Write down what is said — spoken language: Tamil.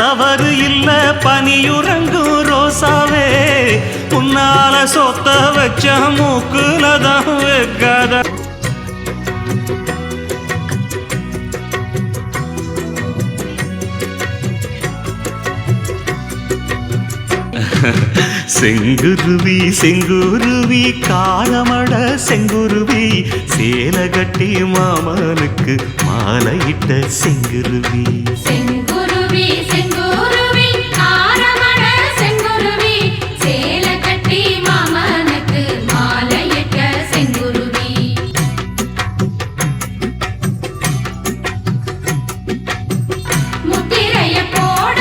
தவறு இல்ல பனியுறங்கும் ரோசாவே உன்னால சொத்த வச்ச மூக்குலதான் வைக்காத செங்குருவி செங்குருவி காலமட செங்குருவி சேல கட்டி மாமனுக்கு மாலையிட்ட செங்குருவி செங்குருவி செங்குருவி